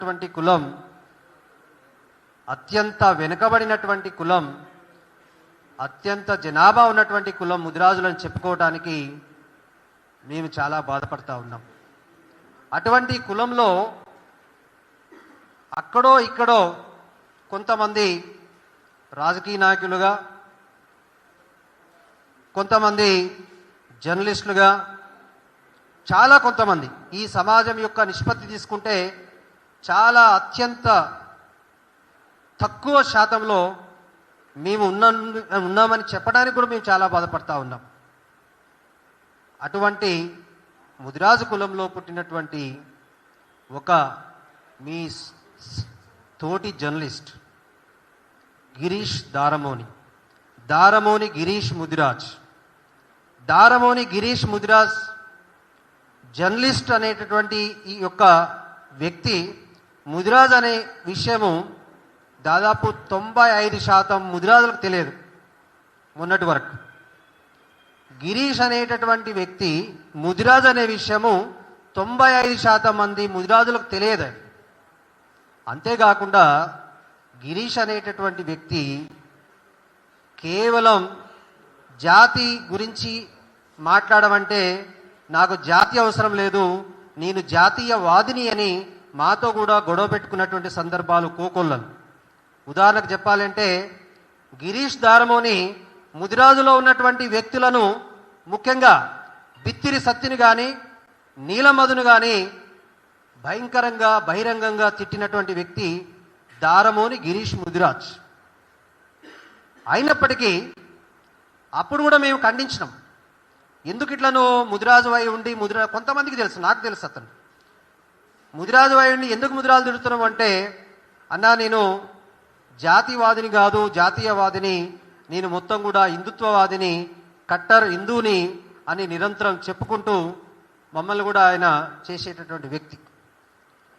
ఉన్నటువంటి కులం అత్యంత వెనుకబడినటువంటి కులం, అత్యంత జనాభా ఉన్నటువంటి కులం ముదిరాజులను చెప్పుకోవడానికి మేము చాలా బాధపడతా ఉన్నాం. అటువంటి కులంలో అక్కడో ఇక్కడో కొంతమంది రాజకీయ నాయకులుగా, కొంతమంది జర్నలిస్టులుగా, చాలా కొంతమంది ఈ సమాజం యొక్క నిష్పత్తి తీసుకుంటే చాలా అత్యంత తక్కువ శాతంలో మేము ఉన్నామని చెప్పడానికి కూడా మేము చాలా బాధపడతా ఉన్నాం. అటువంటి ముదిరాజు కులంలో పుట్టినటువంటి ఒక మీ తోటి జర్నలిస్ట్ గిరీష్ దారమోని గిరీష్ ముదిరాజ్ జర్నలిస్ట్ అనేటటువంటి ఈ యొక్క వ్యక్తి ముదిరాజ్ అనే విషయము దాదాపు 95% ముదిరాజులకు తెలియదు. మొన్నటి వరకు గిరీష్ అనేటటువంటి వ్యక్తి ముదిరాజ్ అనే విషయము 95% మంది ముదిరాజులకు తెలియదు. అంతేకాకుండా గిరీష్ అనేటటువంటి వ్యక్తి కేవలం జాతి గురించి మాట్లాడమంటే నాకు జాతి అవసరం లేదు, నేను జాతీయవాదిని అని మాతో కూడా గొడవ పెట్టుకున్నటువంటి సందర్భాలు కోకొల్లలు. ఉదాహరణకు చెప్పాలంటే గిరీష్ దారమోని ముదిరాజులో ఉన్నటువంటి వ్యక్తులను, ముఖ్యంగా బిత్తిరి సత్తిని కానీ నీలమధును కానీ భయంకరంగా బహిరంగంగా తిట్టినటువంటి వ్యక్తి దారమోని గిరీష్ ముదిరాజ్. అయినప్పటికీ అప్పుడు కూడా మేము ఖండించినాం. ఎందుకు ఇట్లా నువ్వు ముదిరాజు అయి ఉండి కొంతమందికి తెలుసు, నాకు తెలుసు, అతను ముదిరాజు అయి ఉండి ఎందుకు ముదిరాజు తిడుతున్నావు అంటే, అన్నా నేను జాతివాదిని కాదు, జాతీయవాదిని, నేను మొత్తం కూడా హిందుత్వవాదిని, కట్టర్ హిందూని అని నిరంతరం చెప్పుకుంటూ మమ్మల్ని కూడా ఆయన చేసేటటువంటి వ్యక్తి.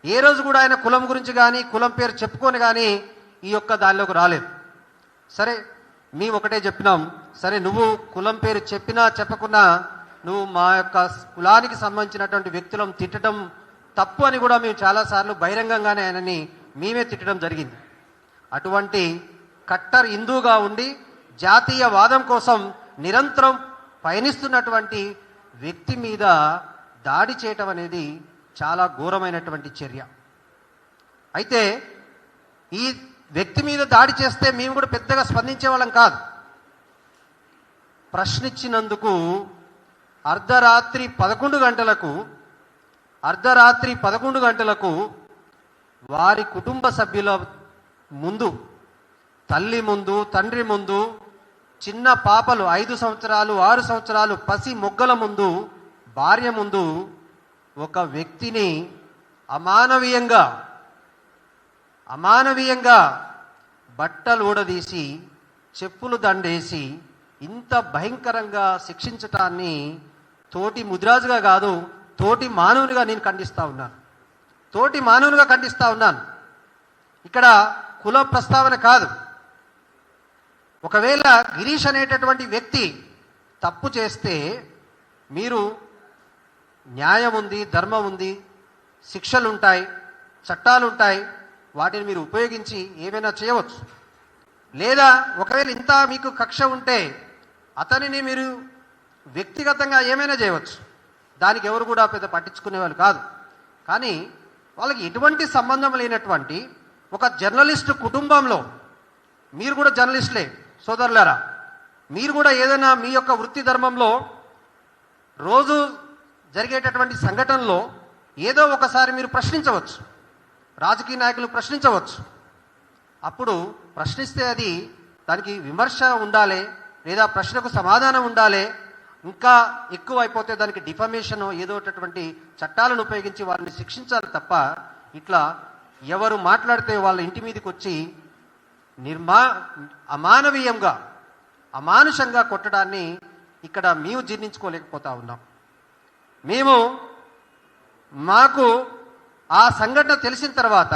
ఏ రోజు కూడా ఆయన కులం గురించి కానీ కులం పేరు చెప్పుకొని కానీ ఈ యొక్క దానిలోకి రాలేదు. సరే, మేము ఒకటే చెప్పినాం, సరే నువ్వు కులం పేరు చెప్పినా చెప్పకున్నా నువ్వు మా యొక్క కులానికి సంబంధించినటువంటి వ్యక్తులను తిట్టడం తప్పు అని కూడా మేము చాలాసార్లు బహిరంగంగానే ఆయనని మేమే తిట్టడం జరిగింది. అటువంటి కట్టర్ హిందూగా ఉండి జాతీయవాదం కోసం నిరంతరం పయనిస్తున్నటువంటి వ్యక్తి మీద దాడి చేయటం అనేది చాలా ఘోరమైనటువంటి చర్య. అయితే ఈ వ్యక్తి మీద దాడి చేస్తే మేము కూడా పెద్దగా స్పందించే వాళ్ళం కాదు. ప్రశ్నించినందుకు అర్ధరాత్రి 11 గంటలకు వారి కుటుంబ సభ్యుల ముందు, తల్లి ముందు, తండ్రి ముందు, చిన్న పాపలు 5 సంవత్సరాలు 6 సంవత్సరాలు పసి మొగ్గల ముందు, భార్య ముందు ఒక వ్యక్తిని అమానవీయంగా బట్టలు ఊడదీసి చెప్పులు దండేసి ఇంత భయంకరంగా శిక్షించటాన్ని తోటి ముదిరాజుగా కాదు, తోటి మానవునిగా నేను ఖండిస్తా ఉన్నాను. ఇక్కడ కుల ప్రస్తావన కాదు. ఒకవేళ గిరీష్ అనేటటువంటి వ్యక్తి తప్పు చేస్తే మీరు న్యాయం ఉంది, ధర్మం ఉంది, శిక్షలుంటాయి, చట్టాలుంటాయి, వాటిని మీరు ఉపయోగించి ఏమైనా చేయవచ్చు. లేదా ఒకవేళ ఇంత మీకు కక్ష ఉంటే అతనిని మీరు వ్యక్తిగతంగా ఏమైనా చేయవచ్చు. దానికి ఎవరు కూడా పెద్ద పట్టించుకునే వాళ్ళు కాదు. కానీ వాళ్ళకి ఎటువంటి సంబంధం లేనటువంటి ఒక జర్నలిస్టు కుటుంబంలో, మీరు కూడా జర్నలిస్టులే సోదరులారా, మీరు కూడా ఏదైనా మీ యొక్క వృత్తి ధర్మంలో రోజు జరిగేటటువంటి సంఘటనలో ఏదో ఒకసారి మీరు ప్రశ్నించవచ్చు, రాజకీయ నాయకులు ప్రశ్నించవచ్చు. అప్పుడు ప్రశ్నిస్తే అది దానికి విమర్శ ఉండాలి, లేదా ప్రశ్నకు సమాధానం ఉండాలి. ఇంకా ఎక్కువ అయిపోతే దానికి డిఫమేషన్ ఏదోటటువంటి చట్టాలను ఉపయోగించి వాళ్ళని శిక్షించాలి తప్ప ఇట్లా ఎవరు మాట్లాడితే వాళ్ళ ఇంటి మీదకి వచ్చి అమానుషంగా కొట్టడాన్ని ఇక్కడ మేము జీర్ణించుకోలేకపోతా ఉన్నాం. మాకు ఆ సంఘటన తెలిసిన తర్వాత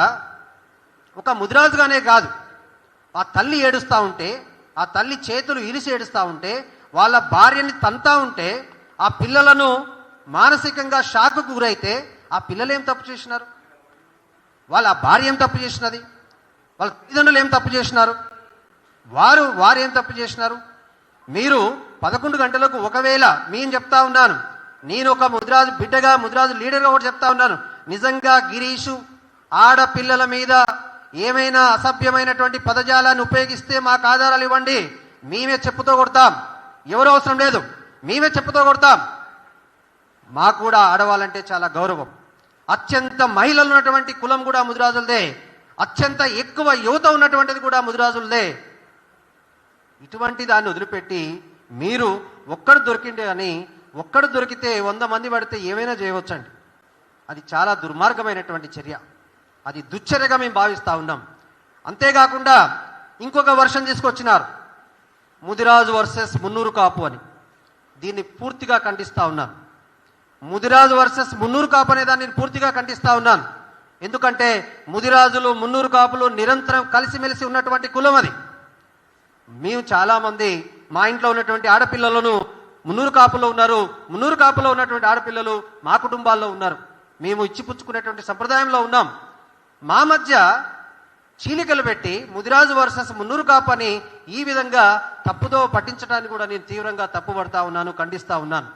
ఒక ముదిరాజుగానే కాదు, ఆ తల్లి ఏడుస్తూ ఉంటే, ఆ తల్లి చేతులు ఇరిసి ఏడుస్తూ ఉంటే, వాళ్ళ భార్యని తంతా ఉంటే, ఆ పిల్లలను మానసికంగా షాక్కు గురైతే ఆ పిల్లలు ఏం తప్పు చేసినారు? వాళ్ళ భార్య ఏం తప్పు చేసినది? వాళ్ళ తల్లిదండ్రులు ఏం తప్పు చేసినారు? వారు ఏం తప్పు చేసినారు? మీరు 11 గంటలకు ఒకవేళ నేను చెప్తా ఉన్నాను, నేను ఒక ముదిరాజు బిడ్డగా ముదిరాజు లీడర్గా ఒకటి చెప్తా ఉన్నాను, నిజంగా గిరీషు ఆడపిల్లల మీద ఏమైనా అసభ్యమైనటువంటి పదజాలాన్ని ఉపయోగిస్తే మాకు ఆధారాలు ఇవ్వండి, మేమే చెప్పుతో కొడతాం. ఎవరు అవసరం లేదు, మేమే చెప్పుతో కొడతాం. మాకు కూడా ఆడవాళ్ళంటే చాలా గౌరవం. అత్యంత మహిళలు ఉన్నటువంటి కులం కూడా ముదిరాజులదే, అత్యంత ఎక్కువ యువత ఉన్నటువంటిది కూడా ముదిరాజులదే. ఇటువంటి దాన్ని వదిలిపెట్టి మీరు ఒక్కడు దొరికిండే అని, ఒక్కడు దొరికితే 100 మంది పడితే ఏమైనా చేయవచ్చండి. అది చాలా దుర్మార్గమైనటువంటి చర్య, అది దుశ్చర్యగా మేము భావిస్తూ ఉన్నాం. అంతేకాకుండా ఇంకొక వర్షన్ తీసుకొచ్చినారు, ముదిరాజు వర్సెస్ మున్నూరు కాపు అని. దీన్ని పూర్తిగా ఖండిస్తూ ఉన్నాను. ముదిరాజు వర్సెస్ మున్నూరు కాపు అనే దాన్ని పూర్తిగా ఖండిస్తూ ఉన్నాను. ఎందుకంటే ముదిరాజులు మున్నూరు కాపులు నిరంతరం కలిసిమెలిసి ఉన్నటువంటి కులం అది. మేము చాలామంది మా ఇంట్లో ఉన్నటువంటి ఆడపిల్లలను మున్నూరు కాపులో ఉన్నారు, మున్నూరు కాపులో ఉన్నటువంటి ఆడపిల్లలు మా కుటుంబాల్లో ఉన్నారు. మేము ఇచ్చిపుచ్చుకునేటువంటి సంప్రదాయంలో ఉన్నాం. మా మధ్య చీలికలు పెట్టి ముదిరాజు వర్సెస్ మున్నూరు కాపు అని ఈ విధంగా తప్పుదో పట్టించడానికి కూడా నేను తీవ్రంగా తప్పుపడతా ఉన్నాను, ఖండిస్తూ ఉన్నాను.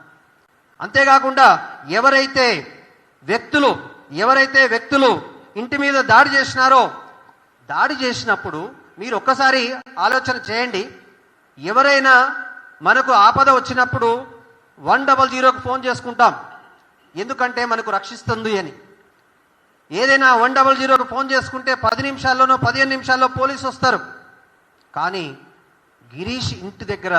అంతేకాకుండా ఎవరైతే వ్యక్తులు ఇంటి మీద దాడి చేసినారో, దాడి చేసినప్పుడు మీరు ఒక్కసారి ఆలోచన చేయండి. ఎవరైనా మనకు ఆపద వచ్చినప్పుడు 100కు ఫోన్ చేసుకుంటాం, ఎందుకంటే మనకు రక్షిస్తుంది అని. ఏదైనా 100కు ఫోన్ చేసుకుంటే 10 నిమిషాల్లోనో 15 నిమిషాల్లో పోలీసు వస్తారు. కానీ గిరీష్ ఇంటి దగ్గర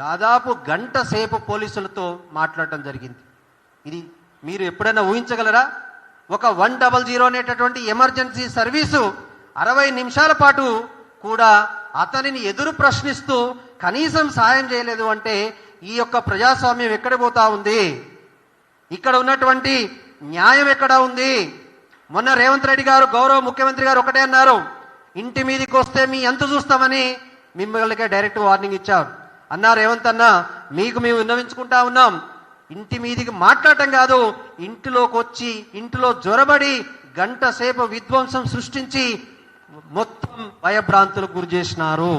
దాదాపు గంట సేపు పోలీసులతో మాట్లాడటం జరిగింది. ఇది మీరు ఎప్పుడైనా ఊహించగలరా? ఒక 100 అనేటటువంటి ఎమర్జెన్సీ సర్వీసు 60 నిమిషాల పాటు కూడా అతనిని ఎదురు ప్రశ్నిస్తూ కనీసం సాయం చేయలేదు అంటే ఈ యొక్క ప్రజాస్వామ్యం ఎక్కడ పోతా ఉంది? ఇక్కడ ఉన్నటువంటి న్యాయం ఎక్కడ ఉంది? మొన్న రేవంత్ రెడ్డి గారు, గౌరవ ముఖ్యమంత్రి గారు ఒకటే అన్నారు, ఇంటి మీదకి వస్తే మీ ఎంత చూస్తామని మిమ్మల్నికే డైరెక్ట్ వార్నింగ్ ఇచ్చారు. అన్నా రేవంత్ అన్న, మీకు మేము విన్నవించుకుంటా ఉన్నాం, ఇంటి మీదికి మాట్లాడటం కాదు, ఇంటిలోకి వచ్చి ఇంటిలో జ్వరబడి గంట సేపు విధ్వంసం సృష్టించి మొత్తం భయభ్రాంతులకు గురి చేసినారు.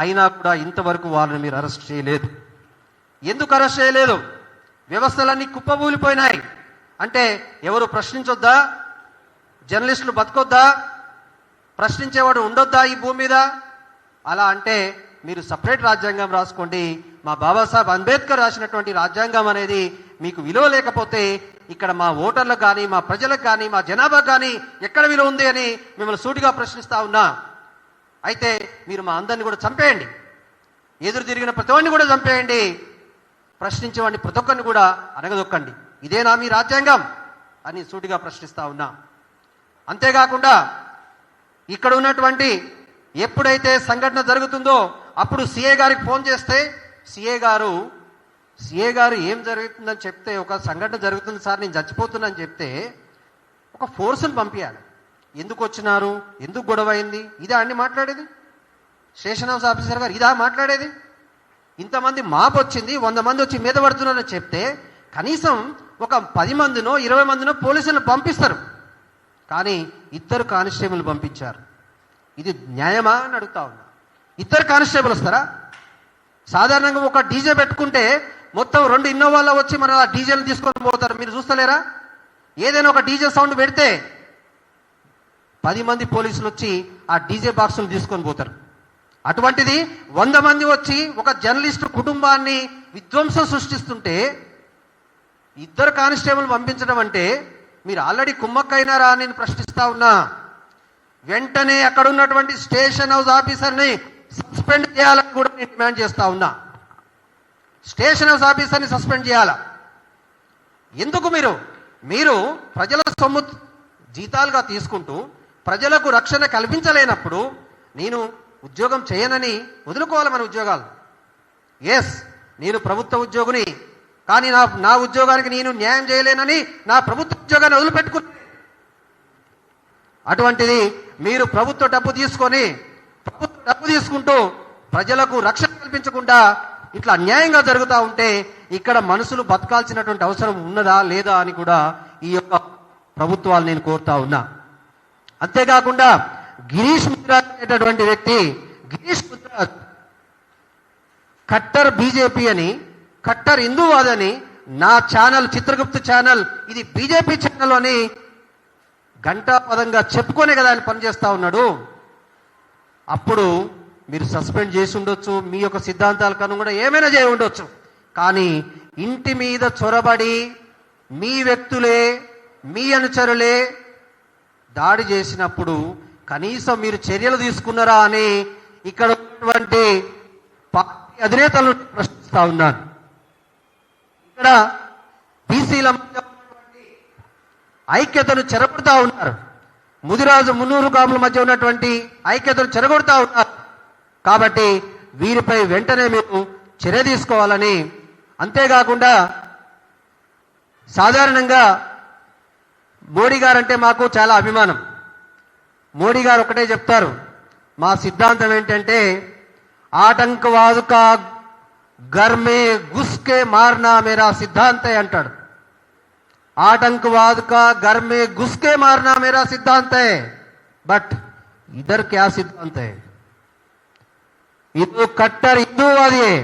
అయినా కూడా ఇంతవరకు వాళ్ళని మీరు అరెస్ట్ చేయలేదు. ఎందుకు అరెస్ట్ చేయలేదు? వ్యవస్థలన్నీ కుప్పబూలిపోయినాయి. అంటే ఎవరు ప్రశ్నించొద్దా? జర్నలిస్టులు బతకొద్దా? ప్రశ్నించేవాడు ఉండొద్దా ఈ భూమి మీద? అలా అంటే మీరు సపరేట్ రాజ్యాంగం రాసుకోండి. మా బాబాసాహెబ్ అంబేద్కర్ రాసినటువంటి రాజ్యాంగం అనేది మీకు విలువ లేకపోతే ఇక్కడ మా ఓటర్లకు కానీ, మా ప్రజలకు కానీ, మా జనాభా కానీ ఎక్కడ విలువ ఉంది అని మిమ్మల్ని సూటిగా ప్రశ్నిస్తా ఉన్నా. అయితే మీరు మా అందరిని కూడా చంపేయండి, ఎదురు తిరిగిన ప్రతి ఒక్కరిని కూడా చంపేయండి, ప్రశ్నించేవాడిని ప్రతి ఒక్కరిని కూడా అనగదొక్కండి. ఇదేనా మీ రాజ్యాంగం అని సూటిగా ప్రశ్నిస్తా ఉన్నా. అంతేకాకుండా ఇక్కడ ఉన్నటువంటి ఎప్పుడైతే సంఘటన జరుగుతుందో అప్పుడు సిఏ గారికి ఫోన్ చేస్తే సిఏ గారు ఏం జరుగుతుందని చెప్తే, ఒక సంఘటన జరుగుతుంది సార్, నేను చచ్చిపోతున్నాను చెప్తే ఒక ఫోర్స్ని పంపించాలి. ఎందుకు వచ్చినారు, ఎందుకు గొడవ అయింది, ఇదా అండి మాట్లాడేది? స్టేషన్ హౌస్ ఆఫీసర్ గారు ఇదా మాట్లాడేది? ఇంతమంది మాప్ వచ్చింది, 100 మంది వచ్చి మీద పడుతున్నారని చెప్తే కనీసం ఒక 10 మందినో 20 మందినో పోలీసులను పంపిస్తారు. కానీ 2 కానిస్టేబుల్ పంపించారు. ఇది న్యాయమా అని అడుగుతా ఉన్నా. 2 కానిస్టేబుల్ వస్తారా? సాధారణంగా ఒక డీజే పెట్టుకుంటే మొత్తం 2 ఇన్నోవాల్లో వచ్చి మన ఆ డీజేలు తీసుకొని పోతారు. మీరు చూస్తలేరా? ఏదైనా ఒక డీజే సౌండ్ పెడితే 10 మంది పోలీసులు వచ్చి ఆ డీజే బాక్సులు తీసుకొని పోతారు. అటువంటిది 100 మంది వచ్చి ఒక జర్నలిస్టు కుటుంబాన్ని విధ్వంసం సృష్టిస్తుంటే 2 కానిస్టేబుల్ పంపించడం అంటే మీరు ఆల్రెడీ కుమ్మక్కైనారా అని నేను ప్రశ్నిస్తా ఉన్నా. వెంటనే అక్కడ ఉన్నటువంటి స్టేషన్ హౌస్ ఆఫీసర్ని సస్పెండ్ చేయాలని కూడా నేను డిమాండ్ చేస్తా ఉన్నా. స్టేషన్ హౌస్ ఆఫీసర్ని సస్పెండ్ చేయాలా? ఎందుకు మీరు ప్రజల సొమ్ము జీతాలుగా తీసుకుంటూ ప్రజలకు రక్షణ కల్పించలేనప్పుడు నేను ఉద్యోగం చేయనని వదులుకోవాలి మన ఉద్యోగాలు. ఎస్, నేను ప్రభుత్వ ఉద్యోగిని, కానీ నా ఉద్యోగానికి నేను న్యాయం చేయలేనని నా ప్రభుత్వ ఉద్యోగాన్ని వదిలిపెట్టుకున్నా. అటువంటిది మీరు ప్రభుత్వ డబ్బు తీసుకుంటూ ప్రజలకు రక్షణ కల్పించకుండా ఇట్లా అన్యాయంగా జరుగుతూ ఉంటే ఇక్కడ మనుషులు బతకాల్సినటువంటి అవసరం ఉన్నదా లేదా అని కూడా ఈ యొక్క ప్రభుత్వాలు నేను కోరుతా ఉన్నా. అంతేకాకుండా గిరీష్ ముద్రాజ్ అనేటటువంటి వ్యక్తి, గిరీష్ ముద్రాజ్ కట్టర్ బీజేపీ అని, కట్టర్ హిందూవాద్ అని, నా ఛానల్ చిత్రగుప్త ఛానల్ ఇది బీజేపీ ఛానల్ అని ఘంటాపదంగా చెప్పుకొనే కదా ఆయన పనిచేస్తా ఉన్నాడు. అప్పుడు మీరు సస్పెండ్ చేసి ఉండొచ్చు, మీ యొక్క సిద్ధాంతాలకు అనుగుణంగా ఏమైనా చేయి ఉండొచ్చు. కానీ ఇంటి మీద చొరబడి మీ వ్యక్తులే, మీ అనుచరులే దాడి చేసినప్పుడు కనీసం మీరు చర్యలు తీసుకున్నారా అని ఇక్కడ ఉన్నటువంటి పార్టీ అధినేతలను ప్రశ్నిస్తా ఉన్నాను. ఇక్కడ బీసీల మధ్య ఐక్యతను చెరగొడతా ఉన్నారు. ముదిరాజు మున్నూరు కాపుల మధ్య ఉన్నటువంటి ఐక్యతను చెరగొడతా ఉన్నారు. కాబట్టి వీరిపై వెంటనే మేము చర్య తీసుకోవాలని, అంతేకాకుండా సాధారణంగా మోడీ గారు అంటే మాకు చాలా అభిమానం. మోడీ గారు ఒకటే చెప్తారు, మా సిద్ధాంతం ఏంటంటే ఆటంకవాదు కా घर में घुस के मारना मेरा सिद्धांत है अंटाడు. आतंकवाद का घर में घुस के मारना मेरा सिद्धांत है. बट इधर क्या सिद्धांत है? ये कट्टर हिंदूवादी है.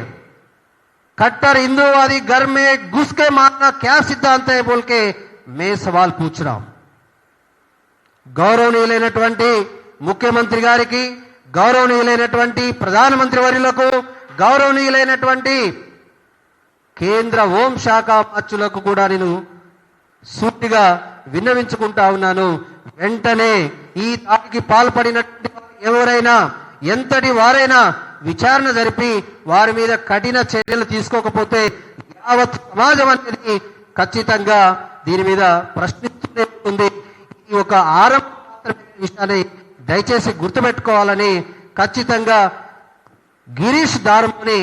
कट्टर हिंदूवादी घर में घुस के मारना क्या सिद्धांत है बोल के मैं सवाल पूछ रहा हूं. గౌరవనీయులైనటువంటి ముఖ్యమంత్రి గారికి, గౌరవనీయులైనటువంటి ప్రధానమంత్రి వర్యులకు, గౌరవనీయులైనటువంటి కేంద్ర హోంశాఖ మంత్రులకు కూడా నేను సూటిగా విన్నవించుకుంటా ఉన్నాను. వెంటనే ఈ దాడికి పాల్పడినటువంటి ఎవరైనా, ఎంతటి వారైనా విచారణ జరిపి వారి మీద కఠిన చర్యలు తీసుకోకపోతే యావత్ సమాజం అనేది ఖచ్చితంగా దీని మీద ప్రశ్నిస్తూనే ఉంటుంది. ఈ ఒక ఆరంభ విషయాన్ని దయచేసి గుర్తుపెట్టుకోవాలని, ఖచ్చితంగా గిరీష్ దారుని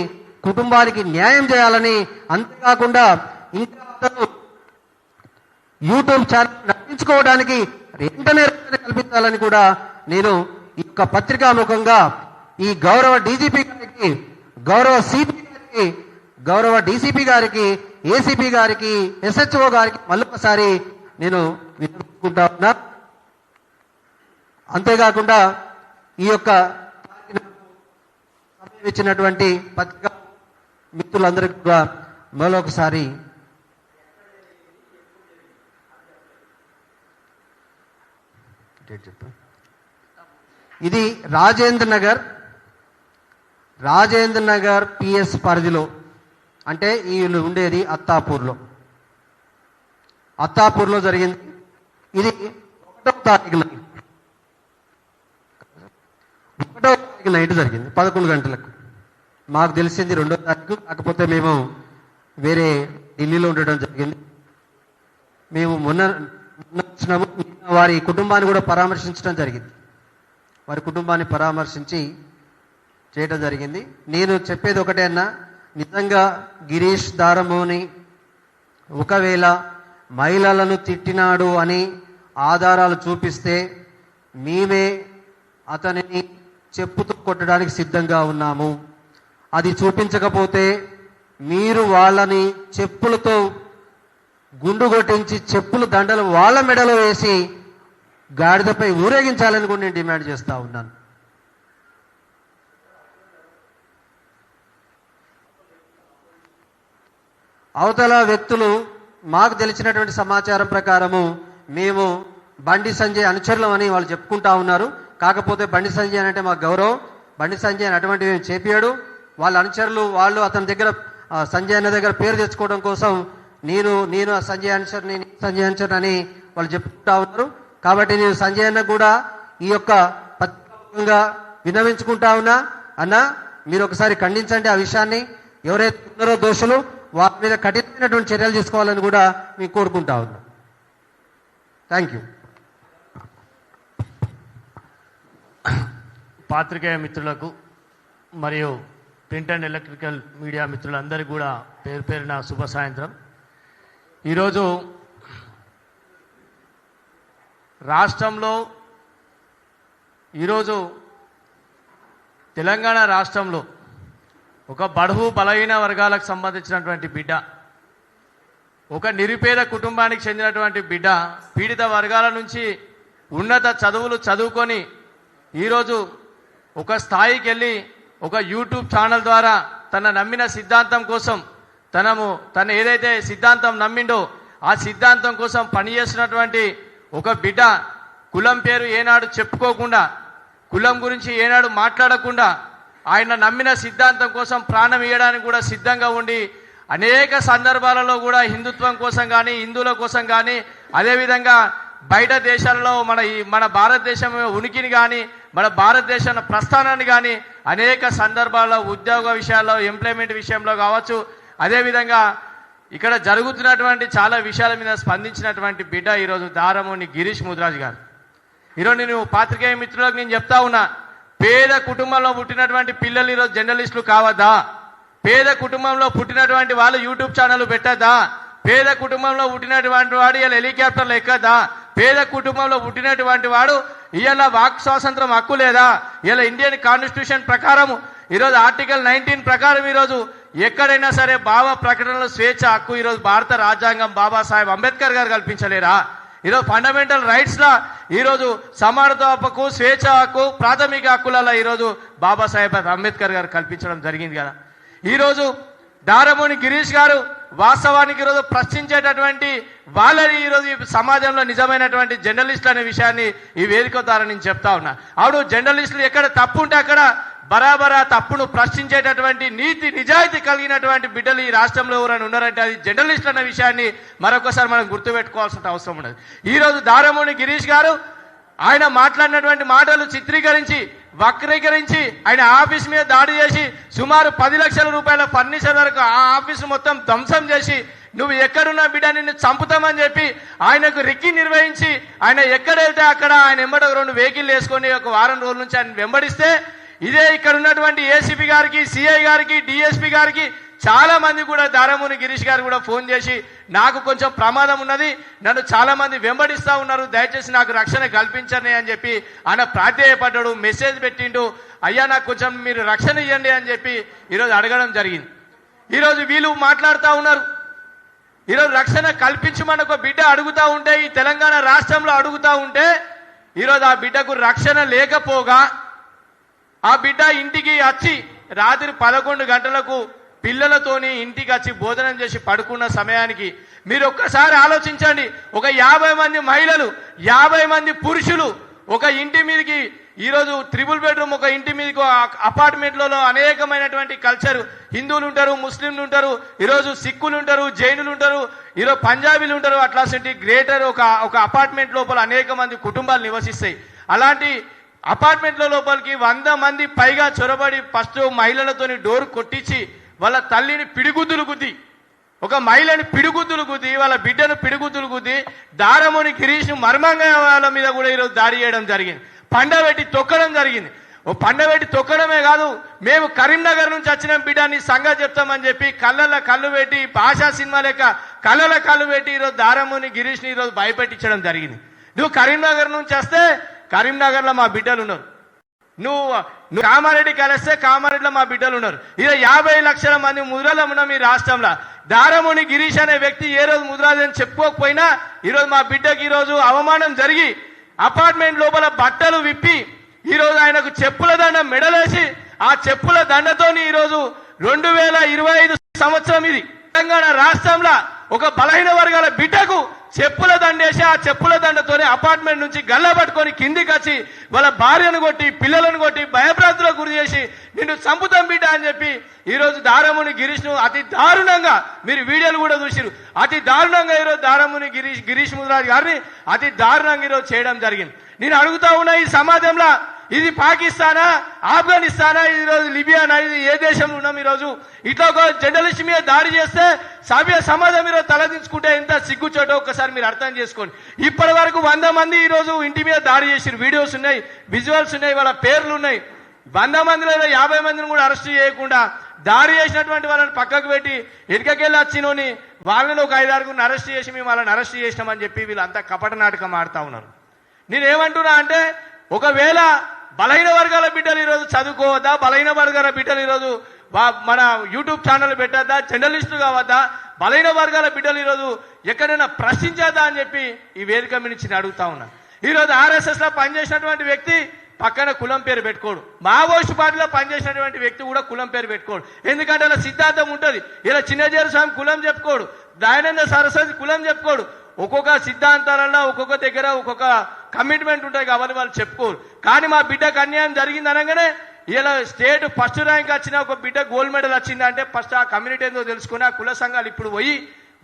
కుటుంబానికి న్యాయం చేయాలని, అంతేకాకుండా ఇంకా యూట్యూబ్ ఛానల్ నడిపించుకోవడానికి వెంటనే కల్పించాలని కూడా నేను ఈ యొక్క పత్రికాముఖంగా ఈ గౌరవ డీజీపీ గారికి, గౌరవ సిపి గారికి, గౌరవ డీసీపీ గారికి, ఏసీపీ గారికి, ఎస్హెచ్ఓ గారికి మళ్ళొకసారి నేను విన్నవించుకుంటా ఉన్నా. అంతేకాకుండా ఈ యొక్క ఇచ్చినటువంటి పత్రికా మిత్రులందరికీ కూడా మరొకసారి ఇది రాజేంద్ర నగర్ పిఎస్ పరిధిలో, అంటే వీళ్ళు ఉండేది అత్తాపూర్లో జరిగింది. ఇది 1వ తారీఖు నైట్ జరిగింది 11 గంటలకు. మాకు తెలిసింది 2వ తారీఖు, కాకపోతే మేము వేరే ఢిల్లీలో ఉండడం జరిగింది. మేము మొన్న వచ్చినాము. వారి కుటుంబాన్ని కూడా పరామర్శించడం జరిగింది. వారి కుటుంబాన్ని పరామర్శించి చేయడం జరిగింది. నేను చెప్పేది ఒకటే అన్నా, నిజంగా గిరీష్ దారమోని ఒకవేళ మహిళలను తిట్టినాడు అని ఆధారాలు చూపిస్తే మేమే అతనిని చెప్పుతో కొట్టడానికి సిద్ధంగా ఉన్నాము. అది చూపించకపోతే మీరు వాళ్ళని చెప్పులతో గుండు కొట్టించి చెప్పుల దండలు వాళ్ళ మెడలో వేసి గాడిదపై ఊరేగించాలని కూడా నేను డిమాండ్ చేస్తా ఉన్నాను. అవతల వ్యక్తులు మాకు తెలిసినటువంటి సమాచారం ప్రకారము మేము బండి సంజయ్ అనుచరులం అని వాళ్ళు చెప్పుకుంటా ఉన్నారు. కాకపోతే బండి సంజయ్ అంటే మాకు గౌరవం. బండి సంజయ్ అని అటువంటివి ఏం చేపియాడు. వాళ్ళ అనుచరులు వాళ్ళు అతని దగ్గర సంజయ్ అన్న దగ్గర పేరు తెచ్చుకోవడం కోసం నేను సంజయ్ అనుచర్ అని వాళ్ళు చెప్పుకుంటా ఉన్నారు. కాబట్టి నేను సంజయ్ అన్న కూడా ఈ యొక్క పత్రికంగా విన్నవించుకుంటా ఉన్నా, అన్న మీరు ఒకసారి ఖండించండి ఆ విషయాన్ని. ఎవరైతే ఉన్నారో దోషులు వారి మీద కఠినమైనటువంటి చర్యలు తీసుకోవాలని కూడా మేము కోరుకుంటా ఉన్నా. Thank you. పాత్రికేయ మిత్రులకు మరియు ప్రింట్ అండ్ ఎలక్ట్రికల్ మీడియా మిత్రులందరికీ కూడా పేరు పేరున శుభ సాయంత్రం. ఈరోజు రాష్ట్రంలో, ఈరోజు తెలంగాణ రాష్ట్రంలో ఒక బడుగు బలహీన వర్గాలకు సంబంధించినటువంటి బిడ్డ, ఒక నిరుపేద కుటుంబానికి చెందినటువంటి బిడ్డ పీడిత వర్గాల నుంచి ఉన్నత చదువులు చదువుకొని ఈరోజు ఒక స్థాయికి వెళ్ళి ఒక యూట్యూబ్ ఛానల్ ద్వారా తన నమ్మిన సిద్ధాంతం కోసం తన ఏదైతే సిద్ధాంతం నమ్మిండో ఆ సిద్ధాంతం కోసం పనిచేస్తున్నటువంటి ఒక బిడ్డ కులం పేరు ఏనాడు చెప్పుకోకుండా, కులం గురించి ఏనాడు మాట్లాడకుండా ఆయన నమ్మిన సిద్ధాంతం కోసం ప్రాణం ఇవ్వడానికి కూడా సిద్ధంగా ఉండి అనేక సందర్భాలలో కూడా హిందుత్వం కోసం కానీ హిందువుల కోసం కానీ అదేవిధంగా బయట దేశాలలో మన భారతదేశం ఉనికిని కానీ మన భారతదేశ ప్రస్థానాన్ని కానీ అనేక సందర్భాల్లో ఉద్యోగ విషయాల్లో ఎంప్లాయ్మెంట్ విషయంలో కావచ్చు, అదేవిధంగా ఇక్కడ జరుగుతున్నటువంటి చాలా విషయాల మీద స్పందించినటువంటి బిడ్డ ఈరోజు దారమోని గిరీష్ ముదిరాజ్ గారు. ఈరోజు నేను పాత్రికేయ మిత్రులకు నేను చెప్తా ఉన్నా, పేద కుటుంబంలో పుట్టినటువంటి పిల్లలు ఈరోజు జర్నలిస్టులు కావద్దా? పేద కుటుంబంలో పుట్టినటువంటి వాళ్ళు యూట్యూబ్ ఛానల్ పెట్టద్దా? పేద కుటుంబంలో పుట్టినటువంటి వాడు ఇలా హెలికాప్టర్లు ఎక్కద్దా? పేద కుటుంబంలో పుట్టినటువంటి వాడు ఇవాళ వాక్ స్వాతంత్రం హక్కు లేదా? ఇలా ఇండియన్ కాన్స్టిట్యూషన్ ప్రకారం ఈరోజు ఆర్టికల్ 19 ప్రకారం ఈరోజు ఎక్కడైనా సరే భావ ప్రకటనలో స్వేచ్ఛ హక్కు ఈరోజు భారత రాజ్యాంగం బాబాసాహెబ్ అంబేద్కర్ గారు కల్పించలేరా? ఈరోజు ఫండమెంటల్ రైట్స్ లా ఈరోజు సమానత్వ హక్కు, స్వేచ్ఛ హక్కు, ప్రాథమిక హక్కులలో ఈరోజు బాబాసాహెబ్ అంబేద్కర్ గారు కల్పించడం జరిగింది కదా. ఈరోజు దారమోని గిరీష్ గారు వాస్తవానికి ఈరోజు ప్రశ్నించేటటువంటి వాళ్ళని ఈరోజు ఈ సమాజంలో నిజమైనటువంటి జర్నలిస్టులు అనే విషయాన్ని ఈ వేదిక ద్వారా నేను చెప్తా ఉన్నా. అవును, జర్నలిస్టులు ఎక్కడ తప్పు ఉంటే అక్కడ బరాబరా తప్పును ప్రశ్నించేటటువంటి నీతి నిజాయితీ కలిగినటువంటి బిడ్డలు ఈ రాష్ట్రంలో ఎవరైనా ఉన్నారంటే అది జర్నలిస్టులు అన్న విషయాన్ని మరొకసారి మనం గుర్తుపెట్టుకోవాల్సిన అవసరం ఉన్నది. ఈరోజు దారమోని గిరీష్ గారు ఆయన మాట్లాడినటువంటి మాటలు చిత్రీకరించి వక్రీకరించి ఆయన ఆఫీస్ మీద దాడి చేసి సుమారు 10 లక్షల రూపాయల ఫర్నిచర్ వరకు ఆ ఆఫీసు మొత్తం ధ్వంసం చేసి నువ్వు ఎక్కడున్నా బిడ్డ నిన్ను చంపుతామని చెప్పి ఆయనకు రిక్కి నిర్వహించి ఆయన ఎక్కడ వెళ్తే అక్కడ ఆయన వెంబడి 2 వెహికల్ వేసుకొని ఒక వారం రోజుల నుంచి ఆయన వెంబడిస్తే ఇదే ఇక్కడ ఉన్నటువంటి ఏసీపీ గారికి, సిఐ గారికి, డిఎస్పీ గారికి చాలా మంది కూడా దారమోని గిరీష్ గారు కూడా ఫోన్ చేసి నాకు కొంచెం ప్రమాదం ఉన్నది, నన్ను చాలా మంది వెంబడిస్తా ఉన్నారు, దయచేసి నాకు రక్షణ కల్పించండి అని చెప్పి ఆయన ప్రాధేయపడ్డాడు, మెసేజ్ పెట్టిండు, అయ్యా నాకు కొంచెం మీరు రక్షణ ఇవ్వండి అని చెప్పి ఈరోజు అడగడం జరిగింది. ఈరోజు వీళ్ళు మాట్లాడుతూ ఉన్నారు, ఈరోజు రక్షణ కల్పించమని ఒక బిడ్డ అడుగుతూ ఉంటే ఈ తెలంగాణ రాష్ట్రంలో అడుగుతూ ఉంటే ఈరోజు ఆ బిడ్డకు రక్షణ లేకపోగా ఆ బిడ్డ ఇంటికి వచ్చి రాత్రి 11 గంటలకు పిల్లలతోని ఇంటికి వచ్చి భోజనం చేసి పడుకున్న సమయానికి మీరు ఒక్కసారి ఆలోచించండి, ఒక 50 మంది మహిళలు 50 మంది పురుషులు ఒక ఇంటి మీదకి ఈరోజు 3 బెడ్రూమ్ ఒక ఇంటి మీదకి అపార్ట్మెంట్లలో అనేకమైనటువంటి కల్చర్, హిందువులు ఉంటారు, ముస్లింలు ఉంటారు, ఈరోజు సిక్కులు ఉంటారు, జైనులు ఉంటారు, ఈరోజు పంజాబీలు ఉంటారు, అట్లాంటి గ్రేటర్ ఒక అపార్ట్మెంట్ లోపల అనేక మంది కుటుంబాలు నివసిస్తాయి. అలాంటి అపార్ట్మెంట్ల లోపలికి 100 మంది పైగా చొరబడి ఫస్ట్ మహిళలతోని డోర్ కొట్టించి వాళ్ళ తల్లిని పిడిగుద్దులు గుద్ది, ఒక మహిళని పిడిగుద్దులు గుద్ది, వాళ్ళ బిడ్డను పిడిగుద్దులు గుద్ది దారమోని గిరీష్ మర్మంగా వాళ్ళ మీద కూడా ఈరోజు దాడి చేయడం జరిగింది, పండబెట్టి తొక్కడం జరిగింది. ఓ పండబెట్టి తొక్కడమే కాదు, మేము కరీంనగర్ నుంచి వచ్చిన బిడ్డని సంగతి చెప్తామని చెప్పి కళ్ళల్లో కళ్ళు పెట్టి భాషా సినిమా లెక్క కళ్ళలో కళ్ళు పెట్టి ఈరోజు దారమోని గిరీష్ని ఈరోజు భయపెట్టించడం జరిగింది. నువ్వు కరీంనగర్ నుంచి వస్తే కరీంనగర్లో మా బిడ్డలు ఉన్నారు, నువ్వు కామారెడ్డి కలిస్తే కామారెడ్డిలో మా బిడ్డలు ఉన్నారు. ఇదే 50 లక్షల మంది ముద్రలు ఉన్నాం ఈ రాష్ట్రంలో. దారమోని గిరీష్ అనే వ్యక్తి ఏ రోజు ముద్రాజని చెప్పుకోకపోయినా ఈరోజు మా బిడ్డకి ఈరోజు అవమానం జరిగి అపార్ట్మెంట్ లోపల బట్టలు విప్పి ఈరోజు ఆయనకు చెప్పుల దండ మెడలేసి ఆ చెప్పుల దండతోని ఈరోజు 2025 సంవత్సరం ఇది తెలంగాణ రాష్ట్రంలో ఒక బలహీన వర్గాల బిడ్డకు చెప్పుల దండేసి ఆ చెప్పుల దండతోనే అపార్ట్మెంట్ నుంచి గల్ల పట్టుకొని కిందికి వచ్చి వాళ్ళ భార్యను కొట్టి పిల్లలను కొట్టి భయభ్రాంతులకు గురి చేసి నిన్ను చంపుతాం బిడ్డ అని చెప్పి ఈరోజు దారమోని గిరీష్ ను అతి దారుణంగా, మీరు వీడియోలు కూడా చూసిరు, అతి దారుణంగా ఈరోజు దారమోని గిరీష్ ముదిరాజ్ గారిని అతి దారుణంగా ఈరోజు చేయడం జరిగింది. నేను అడుగుతా ఉన్నా, ఈ సమాజంలో ఇది పాకిస్తానా, ఆఫ్ఘనిస్తానా, ఈరోజు లిబియానా, ఇది ఏ దేశంలో ఉన్నాం? ఈరోజు ఇట్లా ఒక జర్నలిస్ట్ మీద దాడి చేస్తే సభ్య సమాజం ఈరోజు తలదించుకుంటే ఎంత సిగ్గుచోటో ఒక్కసారి మీరు అర్థం చేసుకోండి. ఇప్పటి వరకు 100 మంది ఈరోజు ఇంటి మీద దాడి చేసిన వీడియోస్ ఉన్నాయి, విజువల్స్ ఉన్నాయి, వాళ్ళ పేర్లు ఉన్నాయి. 100 మందిలో 50 మందిని కూడా అరెస్ట్ చేయకుండా దాడి చేసినటువంటి వాళ్ళని పక్కకు పెట్టి వెనుకకెళ్ళి వచ్చినోని వాళ్ళని ఒక 5-6 అరెస్ట్ చేసి మేము వాళ్ళని అరెస్ట్ చేసినామని చెప్పి వీళ్ళంతా కపట నాటకం ఆడుతూ ఉన్నారు. నేనేమంటున్నా అంటే, ఒకవేళ బలహీన వర్గాల బిడ్డలు ఈరోజు చదువుకోవద్దా, బలహీన వర్గాల బిడ్డలు ఈరోజు మన యూట్యూబ్ ఛానల్ పెట్టద్దా, జర్నలిస్టులు కావద్దా, బలహీన వర్గాల బిడ్డలు ఈరోజు ఎక్కడైనా ప్రశ్నించేద్దా అని చెప్పి ఈ వేదిక నుంచి అడుగుతా ఉన్నా. ఈరోజు ఆర్ఎస్ఎస్ లో పనిచేసినటువంటి వ్యక్తి పక్కన కులం పేరు పెట్టుకోడు, మావోయిస్టు పార్టీలో పనిచేసినటువంటి వ్యక్తి కూడా కులం పేరు పెట్టుకోడు. ఎందుకంటే అలా సిద్ధాంతం ఉంటుంది. ఇలా చిన్నజీర స్వామి కులం చెప్పుకోడు, దయానంద సరస్వతి కులం చెప్పుకోడు. ఒక్కొక్క సిద్ధాంతాలలో ఒక్కొక్క దగ్గర ఒక్కొక్క కమిట్మెంట్ ఉంటాయి కాబట్టి వాళ్ళు చెప్పుకోరు. కానీ మా బిడ్డకు అన్యాయం జరిగింది అనగానే ఇలా స్టేట్ ఫస్ట్ ర్యాంక్ వచ్చిన ఒక బిడ్డ గోల్డ్ మెడల్ వచ్చిందంటే ఫస్ట్ ఆ కమ్యూనిటీ ఏందో తెలుసుకుని ఆ కుల సంఘాలు ఇప్పుడు పోయి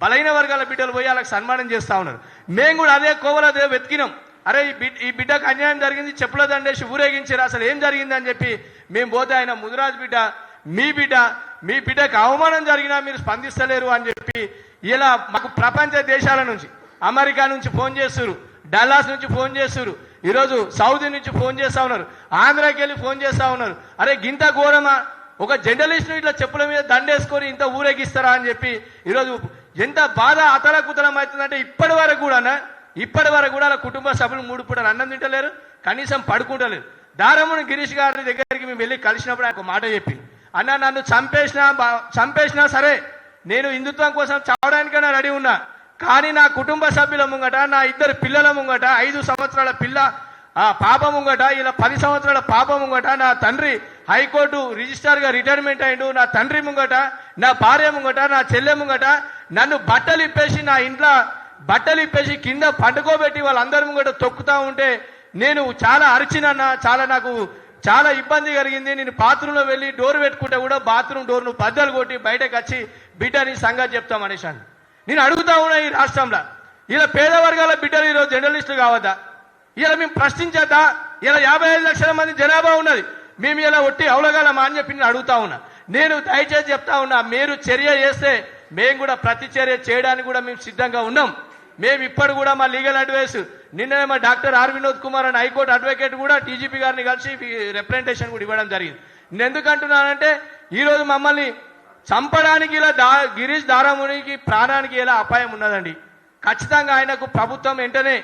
బలైన వర్గాల బిడ్డలు పోయి వాళ్ళకి సన్మానం చేస్తా ఉన్నారు. మేము కూడా అదే కోవలో అదే వెతికినాం. అరే ఈ బిడ్డకు అన్యాయం జరిగింది, చెప్పుల దండేసి ఊరేగించారు, అసలు ఏం జరిగిందని చెప్పి మేము పోతే ఆయన ముదిరాజు బిడ్డ మీ బిడ్డకు అవమానం జరిగినా మీరు స్పందిస్తలేరు అని చెప్పి ఇలా మాకు ప్రపంచ దేశాల నుంచి అమెరికా నుంచి ఫోన్ చేస్తున్నారు, డల్లాస్ నుంచి ఫోన్ చేస్తున్నారు, ఈరోజు సౌదీ నుంచి ఫోన్ చేస్తా ఉన్నారు, ఆంధ్రాకి వెళ్ళి ఫోన్ చేస్తా ఉన్నారు. అరే గింత ఘోరమా, ఒక జర్నలిస్ట్ ఇట్లా చెప్పుల మీద దండేసుకొని ఇంత ఊరేగిస్తారా అని చెప్పి ఈరోజు ఎంత బాధ అతలకుతలం అవుతుందంటే ఇప్పటి వరకు కూడా అలా కుటుంబ సభ్యులు 3 పూటలు అన్నం తింటలేరు, కనీసం పడుకుంటలేరు. దారముని గిరీష్ గారి దగ్గరికి మేము వెళ్ళి కలిసినప్పుడు ఆయన ఒక మాట చెప్పి, అన్న నన్ను చంపేసినా సరే నేను హిందుత్వం కోసం చావడానికైనా రెడీ ఉన్నా, కానీ నా కుటుంబ సభ్యుల ముంగట, నా 2 పిల్లల ముంగట, 5 సంవత్సరాల పిల్ల పాప ముంగట, ఇలా 10 సంవత్సరాల పాప ముంగట, నా తండ్రి హైకోర్టు రిజిస్ట్రార్గా రిటైర్మెంట్ అయిండు, నా తండ్రి ముంగట, నా భార్య ముంగట, నా చెల్లె ముంగట నన్ను బట్టలు ఇప్పేసి నా ఇంట్లో బట్టలు ఇప్పేసి కింద పండుకోబెట్టి వాళ్ళందరి ముంగట తొక్కుతా ఉంటే నేను చాలా అరిచినన్నా, నాకు చాలా ఇబ్బంది కలిగింది. నేను బాత్రూంలో వెళ్ళి డోర్ పెట్టుకుంటే కూడా బాత్రూమ్ డోర్ను బద్దలు కొట్టి బయటకు వచ్చి బిడ్డని సంగతి చెప్తాం అనేసాను. నేను అడుగుతా ఉన్నా, ఈ రాష్ట్రంలో ఇలా పేద వర్గాల బిడ్డలు ఈరోజు జర్నలిస్టులు కావద్దా? ఇలా మేము ప్రశ్నించద్దా? ఇలా 55 లక్షల మంది జనాభా ఉన్నది, మేము ఇలా ఒట్టి అవలగాలమా అని చెప్పి నేను అడుగుతా ఉన్నా. నేను దయచేసి చెప్తా ఉన్నా, మీరు చర్య చేస్తే మేము కూడా ప్రతి చర్య చేయడానికి కూడా మేము సిద్ధంగా ఉన్నాం. మేము ఇప్పుడు కూడా మా లీగల్ అడ్వైస్ నిన్ననే మా డాక్టర్ ఆర్ వినోద్ కుమార్ అని హైకోర్టు అడ్వకేట్ కూడా టీజీపీ గారిని కలిసి రిప్రజెంటేషన్ కూడా ఇవ్వడం జరిగింది. నేను ఎందుకు అంటున్నానంటే ఈరోజు మమ్మల్ని చంపడానికి ఇలా గిరీష్ దారామునికి ప్రాణానికి ఇలా అపాయం ఉన్నదండి. ఖచ్చితంగా ఆయనకు ప్రభుత్వం వెంటనే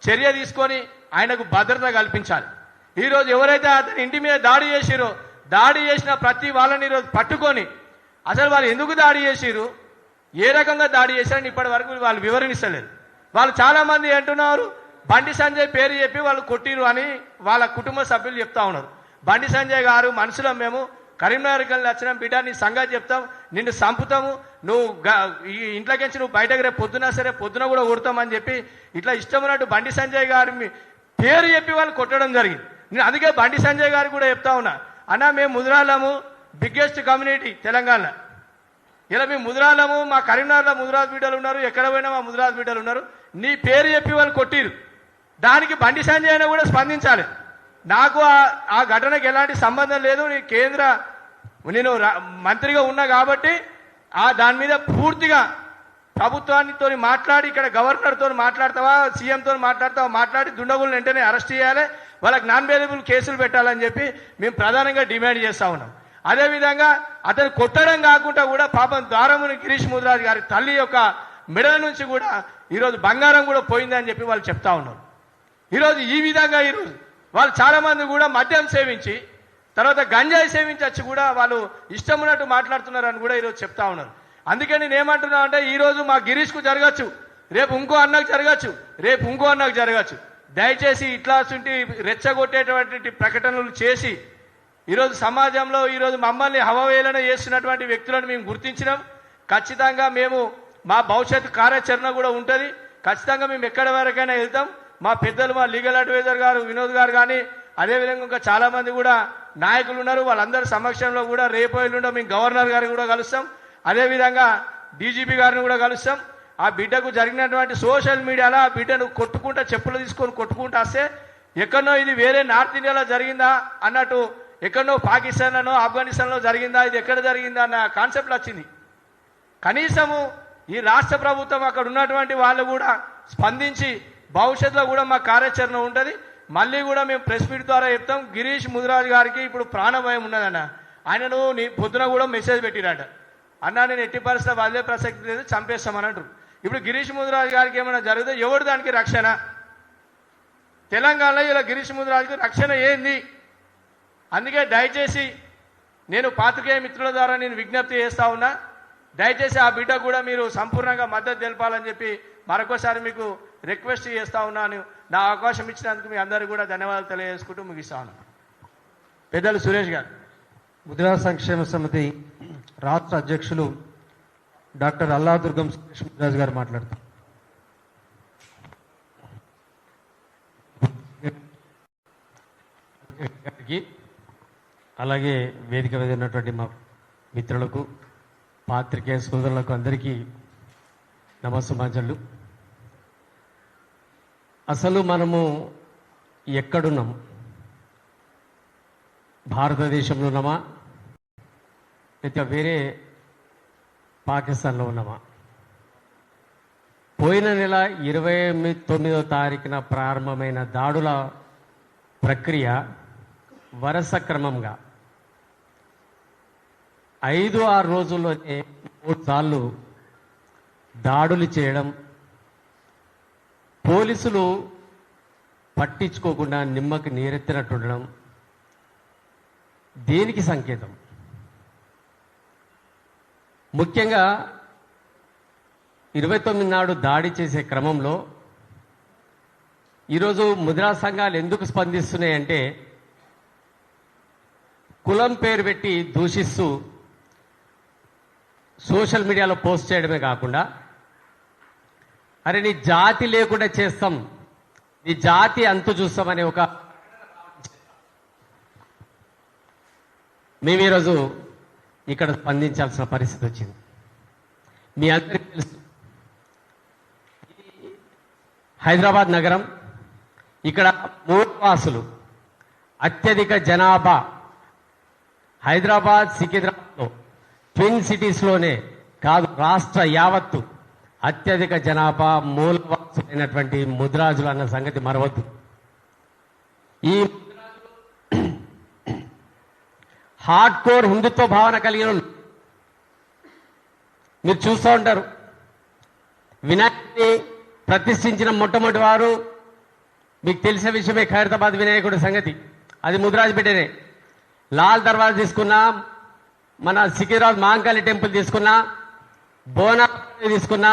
చర్య తీసుకొని ఆయనకు భద్రత కల్పించాలి. ఈరోజు ఎవరైతే అతని ఇంటి మీద దాడి చేసిన ప్రతి వాళ్ళని ఈరోజు పట్టుకొని అసలు వాళ్ళు ఎందుకు దాడి చేసిరు, ఏ రకంగా దాడి చేశారని ఇప్పటి వరకు వాళ్ళు వివరణిస్తలేదు. వాళ్ళు చాలా మంది అంటున్నారు బండి సంజయ్ పేరు చెప్పి వాళ్ళు కొట్టిరు అని వాళ్ళ కుటుంబ సభ్యులు చెప్తా ఉన్నారు. బండి సంజయ్ గారు మనుషులం, మేము కరీంనగర్కి వెళ్ళి వచ్చినాం, బిడ్డ నీ సంగతి చెప్తాం, నిన్ను చంపుతాము, నువ్వు ఈ ఇంట్లోకించి నువ్వు బయటకు రేపు పొద్దునా సరే పొద్దున కూడా కొడతామని చెప్పి ఇట్లా ఇష్టం ఉన్నట్టు బండి సంజయ్ గారి పేరు చెప్పి వాళ్ళు కొట్టడం జరిగింది. నేను అందుకే బండి సంజయ్ గారు కూడా చెప్తా ఉన్నా, అన్న మేము ముదిరాళ్ళము బిగ్గెస్ట్ కమ్యూనిటీ తెలంగాణ, ఇలా మేము ముదిరాళ్ళము, మా కరీంనగర్లో ముదిరాజ్ బిడ్డలు ఉన్నారు, ఎక్కడ పోయినా మా ముదిరాజ్ బిడ్డలు ఉన్నారు, నీ పేరు చెప్పి వాళ్ళు కొట్టిరు, దానికి బండి సంజయ్ అయినా కూడా స్పందించాలి. నాకు ఆ ఘటనకి ఎలాంటి సంబంధం లేదు, నేను మంత్రిగా ఉన్నా కాబట్టి దాని మీద పూర్తిగా ప్రభుత్వానితో మాట్లాడి ఇక్కడ గవర్నర్తో మాట్లాడతావా, సీఎంతో మాట్లాడి దుండగులను వెంటనే అరెస్ట్ చేయాలి, వాళ్ళకి నాన్ బెయిలబుల్ కేసులు పెట్టాలని చెప్పి మేము ప్రధానంగా డిమాండ్ చేస్తా ఉన్నాం. అదేవిధంగా అతను కొట్టడం కాకుండా కూడా పాపం దారముని గిరీష్ ముదిరాజ్ గారి తల్లి యొక్క మెడల నుంచి కూడా ఈరోజు బంగారం కూడా పోయిందని చెప్పి వాళ్ళు చెప్తా ఉన్నారు. ఈరోజు ఈ విధంగా ఈరోజు వాళ్ళు చాలా మంది కూడా మద్యం సేవించి తర్వాత గంజాయి సేవించి వచ్చి కూడా వాళ్ళు ఇష్టం ఉన్నట్టు మాట్లాడుతున్నారని కూడా ఈరోజు చెప్తా ఉన్నారు. అందుకే నేను ఏమంటున్నా అంటే ఈరోజు మా గిరీష్కు జరగచ్చు, రేపు ఇంకో అన్నకు జరగచ్చు, దయచేసి ఇట్లాంటి రెచ్చగొట్టేటువంటి ప్రకటనలు చేసి ఈరోజు సమాజంలో ఈరోజు మమ్మల్ని హవవేలన చేస్తున్నటువంటి వ్యక్తులను మేము గుర్తించినాం. ఖచ్చితంగా మేము మా భవిష్యత్తు కార్యాచరణ కూడా ఉంటుంది. ఖచ్చితంగా మేము ఎక్కడి వరకైనా వెళ్తాం. మా పెద్దలు, మా లీగల్ అడ్వైజర్ గారు వినోద్ గారు కానీ అదేవిధంగా ఇంకా చాలా మంది కూడా నాయకులు ఉన్నారు, వాళ్ళందరి సమక్షంలో కూడా రేపు ఎల్లుండో మేము గవర్నర్ గారిని కూడా కలుస్తాం, అదేవిధంగా డీజీపీ గారిని కూడా కలుస్తాం. ఆ బిడ్డకు జరిగినటువంటి సోషల్ మీడియాలో ఆ బిడ్డను కొట్టుకుంటా చెప్పులు తీసుకొని కొట్టుకుంటా వస్తే ఎక్కడనో ఇది వేరే నార్త్ ఇండియాలో జరిగిందా అన్నట్టు, ఎక్కడనో పాకిస్తాన్లోనో ఆఫ్ఘనిస్తాన్లో జరిగిందా, ఇది ఎక్కడ జరిగిందా అన్న కాన్సెప్ట్ వచ్చింది. కనీసము ఈ రాష్ట్ర ప్రభుత్వం అక్కడ ఉన్నటువంటి వాళ్ళు కూడా స్పందించి భవిష్యత్తులో కూడా మా కార్యాచరణ ఉంటుంది. మళ్ళీ కూడా మేము ప్రెస్ మీట్ ద్వారా చెప్తాం, గిరీష్ ముదిరాజ్ గారికి ఇప్పుడు ప్రాణభయం ఉన్నదన్న. ఆయనను పొద్దున కూడా మెసేజ్ పెట్టిరట, అన్నా నేను ఎట్టి పరిస్థితి వదిలే ప్రసక్తి లేదు, చంపేస్తామని అంటారు. ఇప్పుడు గిరీష్ ముదిరాజ్ గారికి ఏమైనా జరిగితే ఎవరు దానికి రక్షణ? తెలంగాణలో ఇలా గిరీష్ ముదిరాజ్కి రక్షణ ఏంది? అందుకే దయచేసి నేను పాత్రికేయ మిత్రుల ద్వారా నేను విజ్ఞప్తి చేస్తా ఉన్నా, దయచేసి ఆ బిడ్డ కూడా మీరు సంపూర్ణంగా మద్దతు తెలపాలని చెప్పి మరొకసారి మీకు రిక్వెస్ట్ చేస్తా ఉన్నాను. నా అవకాశం ఇచ్చినందుకు మీ అందరికీ కూడా ధన్యవాదాలు తెలియజేసుకుంటూ ముగిస్తాను. పెద్దలు సురేష్ గారు. ముద్రా సంక్షేమ సమితి రాష్ట్ర అధ్యక్షులు డాక్టర్ అల్లాదుర్గం సురేష్ ముద్రాజ్ గారు మాట్లాడతారు. అలాగే వేదిక మీద ఉన్నటువంటి మా మిత్రులకు, పాత్రికేయ సోదరులకు అందరికీ నమస్సుమాంజలు. అసలు మనము ఎక్కడున్నాం? భారతదేశంలో ఉన్నామా, లేక వేరే పాకిస్తాన్లో ఉన్నామా? పోయిన నెల 29వ తారీఖున ప్రారంభమైన దాడుల ప్రక్రియ వరుస క్రమంగా 5-6 రోజుల్లోనే 3 సార్లు దాడులు చేయడం, పోలీసులు పట్టించుకోకుండా నిమ్మకి నీరెత్తినట్టుండడం దేనికి సంకేతం? ముఖ్యంగా 29 నాడు దాడి చేసే క్రమంలో ఈరోజు ముద్రా సంఘాలు ఎందుకు స్పందిస్తున్నాయంటే, కులం పేరు పెట్టి దూషిస్తూ సోషల్ మీడియాలో పోస్ట్ చేయడమే కాకుండా, అరే నీ జాతి లేకుండా చేస్తాం, నీ జాతి అంతు చూస్తామనే ఒక మేము ఈరోజు ఇక్కడ స్పందించాల్సిన పరిస్థితి వచ్చింది. మీ అందరికీ తెలుసు, హైదరాబాద్ నగరం, ఇక్కడ మూలవాసులు అత్యధిక జనాభా హైదరాబాద్, సికింద్రాబాద్లో ట్విన్ సిటీస్లోనే కాదు, రాష్ట్ర యావత్తు అత్యధిక జనాభా మూలవాసులైనటువంటి ముద్రాజులు అన్న సంగతి మరవద్దు. ఈ హార్డ్ కోర్ హిందుత్వ భావన కలిగిన వాళ్ళు. మీరు చూస్తూ ఉంటారు, వినాయకుడిని ప్రతిష్ఠించిన మొట్టమొదటి వారు మీకు తెలిసిన విషయమే ఖైరతాబాద్ వినాయకుడి సంగతి. అది ముద్రాజ్ బిడ్డనే. లాల్ దర్వాజా తీసుకున్నా, మన సికింద్రాబాద్ మహంకాళి టెంపుల్ తీసుకున్నా, బోనా తీసుకున్నా,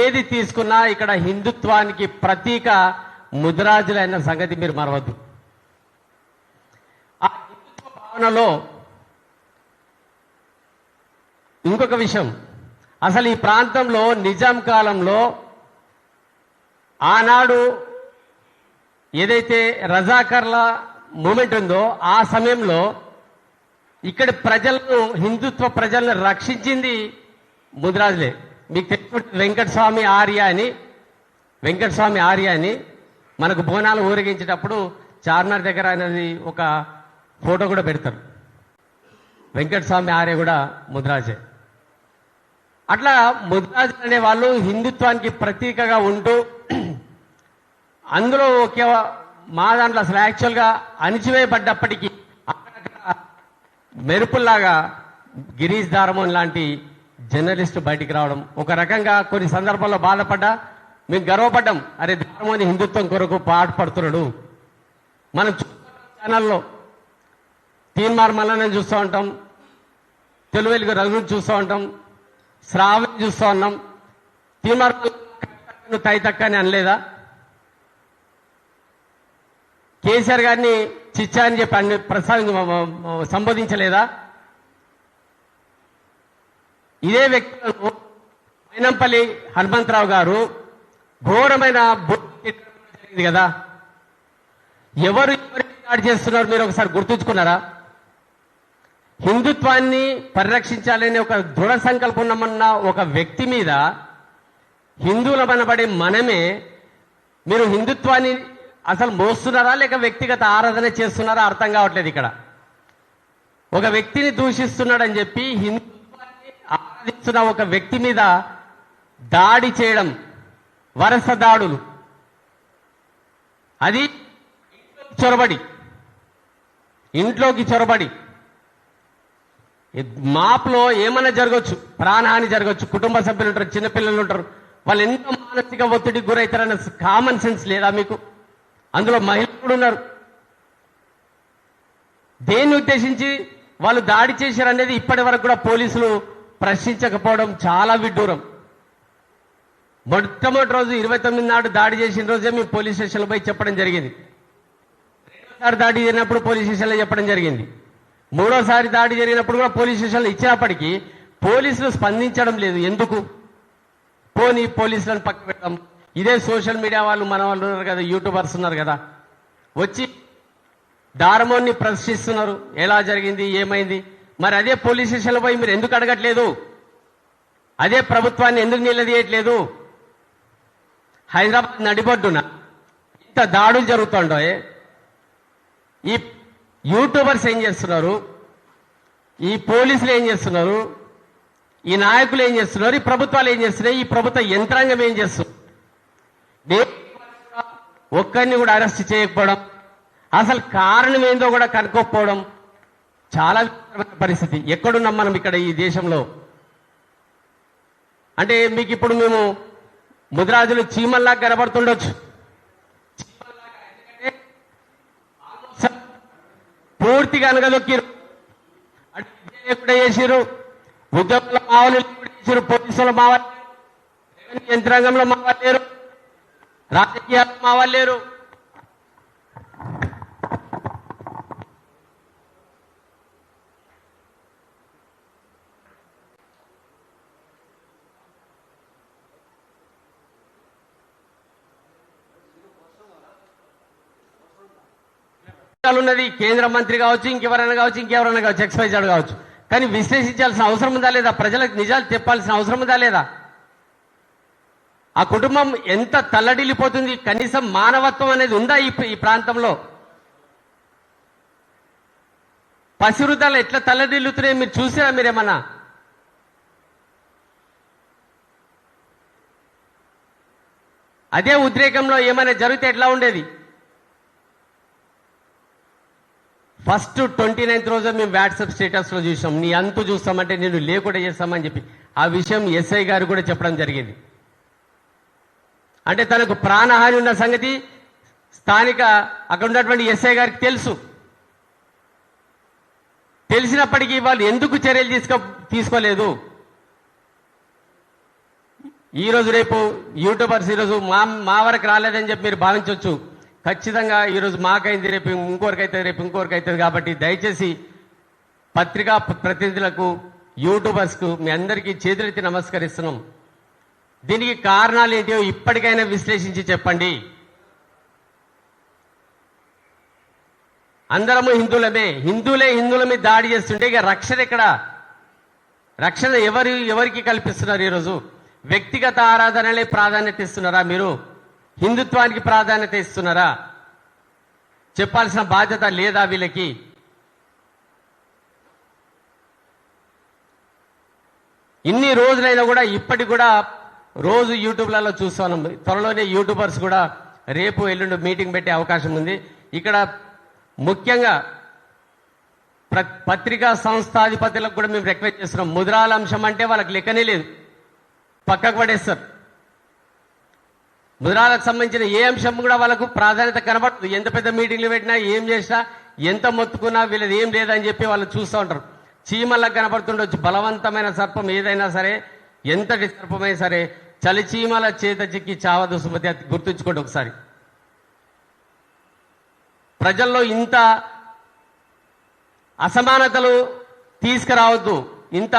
ఏది తీసుకున్నా ఇక్కడ హిందుత్వానికి ప్రతీక ముద్రాజులైన సంగతి మీరు మరవద్దు. ఆ హిందుత్వ భావనలో ఇంకొక విషయం, అసలు ఈ ప్రాంతంలో నిజాం కాలంలో ఆనాడు ఏదైతే రజాకర్ల మూమెంట్ ఉందో ఆ సమయంలో ఇక్కడ ప్రజలను, హిందుత్వ ప్రజలను రక్షించింది ముద్రాజులే. మీకు తెలుసు, వెంకటస్వామి ఆర్య అని మనకు బోనాలు ఊరేగించేటప్పుడు చార్మినార్ దగ్గర అనేది ఒక ఫోటో కూడా పెడతారు. వెంకటస్వామి ఆర్య కూడా ముద్రాజే. అట్లా ముద్రాజులు అనే వాళ్ళు హిందుత్వానికి ప్రతీకగా ఉంటూ, అందులో మా దాంట్లో అసలు యాక్చువల్గా అణిచివేయబడ్డప్పటికీ మెరుపుల్లాగా గిరీష్ దారమోన్ లాంటి జర్నలిస్టు బయటికి రావడం, ఒక రకంగా కొన్ని సందర్భాల్లో బాధపడ్డా, మేము గర్వపడ్డాం, అరే దారమోని హిందుత్వం కొరకు పాటుపడుతున్నాడు. మనం ఛానల్లో తీన్మార్ మల్లన్న చూస్తూ ఉంటాం, తెలువెలుగు రఘుని చూస్తూ ఉంటాం, శ్రావణి చూస్తూ ఉన్నాం. తీన్మార్ తైతక్క అని అనలేదా? కేసీఆర్ గారిని చిచ్చా అని చెప్పి అన్ని సంబోధించలేదా? ఇదే వ్యక్తులను మైనంపల్లి హనుమంతరావు గారు ఘోరమైన జరిగింది కదా. ఎవరు దాడి చేస్తున్నారు మీరు ఒకసారి గుర్తుంచుకున్నారా? హిందుత్వాన్ని పరిరక్షించాలనే ఒక దృఢ సంకల్పం ఉన్న ఒక వ్యక్తి మీద హిందువులమనబడే మనమే మీరు హిందుత్వాన్ని అసలు మోస్తున్నారా లేక వ్యక్తిగత ఆరాధన చేస్తున్నారా అర్థం కావట్లేదు. ఇక్కడ ఒక వ్యక్తిని దూషిస్తున్నాడని చెప్పి హిందుత్వాన్ని ఆరాధిస్తున్న ఒక వ్యక్తి మీద దాడి చేయడం, వరుస దాడులు, అది ఇంట్లోకి చొరబడి మాప్లో ఏమైనా జరగవచ్చు, ప్రాణహాని జరగవచ్చు, కుటుంబ సభ్యులు ఉంటారు, చిన్నపిల్లలు ఉంటారు, వాళ్ళు ఎంత మానసిక ఒత్తిడికి గురవుతారన్న కామన్ సెన్స్ లేదా మీకు? అందులో మహిళలు కూడా ఉన్నారు. దేన్ని ఉద్దేశించి వాళ్ళు దాడి చేశారనేది ఇప్పటి వరకు కూడా పోలీసులు ప్రశ్నించకపోవడం చాలా విడ్డూరం. మొట్టమొదటి రోజు 29 నాడు దాడి చేసిన రోజే మేము పోలీస్ స్టేషన్లో పోయి చెప్పడం జరిగింది. రెండోసారి దాడి జరిగినప్పుడు పోలీస్ స్టేషన్లో చెప్పడం జరిగింది. మూడోసారి దాడి జరిగినప్పుడు కూడా పోలీస్ స్టేషన్లో ఇచ్చినప్పటికీ పోలీసులు స్పందించడం లేదు. ఎందుకు? పోనీ పోలీసులను పక్క పెట్టాం. ఇదే సోషల్ మీడియా వాళ్ళు మన వాళ్ళు ఉన్నారు కదా, యూట్యూబర్స్ ఉన్నారు కదా, వచ్చి దారుమోన్ని ప్రశ్నిస్తున్నారు. ఎలా జరిగింది, ఏమైంది? మరి అదే పోలీస్ స్టేషన్లో పోయి మీరు ఎందుకు అడగట్లేదు? అదే ప్రభుత్వాన్ని ఎందుకు నిలదీయట్లేదు? హైదరాబాద్ నడిబొడ్డున ఇంత దాడులు జరుగుతుంటాయి. ఈ యూట్యూబర్స్ ఏం చేస్తున్నారు? ఈ పోలీసులు ఏం చేస్తున్నారు? ఈ నాయకులు ఏం చేస్తున్నారు? ఈ ప్రభుత్వాలు ఏం చేస్తున్నాయి? ఈ ప్రభుత్వ యంత్రాంగం ఏం చేస్తుంది? ఒక్కరిని కూడా అరెస్ట్ చేయకపోవడం, అసలు కారణం ఏందో కూడా కనుక్కోకపోవడం చాలా విచిత్రమైన పరిస్థితి. ఎక్కడున్నాం మనం ఇక్కడ ఈ దేశంలో? అంటే మీకు ఇప్పుడు మేము ముదిరాజులు చీమల్లా కనబడుతుండొచ్చు. పూర్తిగా అనగదొక్కిరు. కూడా చేసిరు, ఉద్యోగుల మావలు చేసిరు, పోలీసుల మావాలి, యంత్రాంగంలో మావాలి లేరు, రాజకీయాల్లో మావాలి లేరు. ఉన్నది కేంద్ర మంత్రి కావచ్చు, ఇంకెవరైనా కావచ్చు, ఎక్స్‌వైజెడ్ కావచ్చు, కానీ విశ్లేషించాల్సిన అవసరం ఉందా లేదా? ప్రజలకు నిజాలు చెప్పాల్సిన అవసరం ఉందా లేదా? ఆ కుటుంబం ఎంత తల్లడిల్లిపోతుంది? కనీసం మానవత్వం అనేది ఉందా ఈ ప్రాంతంలో? పసివృద్ధాలు ఎట్లా తల్లడిల్లుతున్నాయి మీరు చూసారా? మీరేమన్నా అదే ఉద్రేకంలో ఏమైనా జరిగితే ఎట్లా ఉండేది? ఫస్ట్ 29th రోజు మేము వాట్సాప్ స్టేటస్ లో చూసాం, నీ అంతు చూస్తామంటే నేను లేకుండా చేస్తామని చెప్పి ఆ విషయం ఎస్ఐ గారు కూడా చెప్పడం జరిగింది. అంటే తనకు ప్రాణహాని ఉన్న సంగతి స్థానిక అక్కడ ఉన్నటువంటి ఎస్ఐ గారికి తెలుసు. తెలిసినప్పటికీ వాళ్ళు ఎందుకు చర్యలు తీసుకోలేదు? ఈరోజు రేపు యూట్యూబర్స్ ఈరోజు మా వరకు రాలేదని చెప్పి మీరు భావించవచ్చు. ఖచ్చితంగా ఈరోజు మాకైంది, రేపు ఇంకోరికైతుంది కాబట్టి దయచేసి పత్రికా ప్రతినిధులకు, యూట్యూబర్స్కు మీ అందరికీ చేతులెత్తి నమస్కరిస్తున్నాం. దీనికి కారణాలు ఏంటో ఇప్పటికైనా విశ్లేషించి చెప్పండి. అందరము హిందువుల మీద దాడి చేస్తుంటే ఇక రక్షణ ఎక్కడ? రక్షణ ఎవరికి కల్పిస్తున్నారు? ఈరోజు వ్యక్తిగత ఆరాధనలే ప్రాధాన్యత ఇస్తున్నారా? మీరు హిందుత్వానికి ప్రాధాన్యత ఇస్తున్నారా? చెప్పాల్సిన బాధ్యత లేదా వీళ్ళకి? ఇన్ని రోజులైనా కూడా ఇప్పటికి కూడా రోజు యూట్యూబ్లలో చూస్తున్నాం. త్వరలోనే యూట్యూబర్స్ కూడా రేపు ఎల్లుండి మీటింగ్ పెట్టే అవకాశం ఉంది. ఇక్కడ ముఖ్యంగా పత్రికా సంస్థాధిపతులకు కూడా మేము రిక్వెస్ట్ చేస్తున్నాం. ముద్రాల అంశం అంటే వాళ్ళకి లెక్కనే లేదు, పక్కకు పడేస్తారు. ముద్రాలకు సంబంధించిన ఏ అంశం కూడా వాళ్ళకు ప్రాధాన్యత కనబడుతుంది. ఎంత పెద్ద మీటింగ్లు పెట్టినా, ఏం చేసినా, ఎంత మొత్తుకున్నా వీళ్ళది ఏం లేదని చెప్పి వాళ్ళు చూస్తూ ఉంటారు. చీమలకు కనబడుతుండొచ్చు. బలవంతమైన సర్పం ఏదైనా సరే, ఎంతటి సర్పమైనా సరే, చలి చీమల చేత చిక్కి చావదు సుమతి. అది గుర్తుంచుకోండి ఒకసారి. ప్రజల్లో ఇంత అసమానతలు తీసుకురావద్దు, ఇంత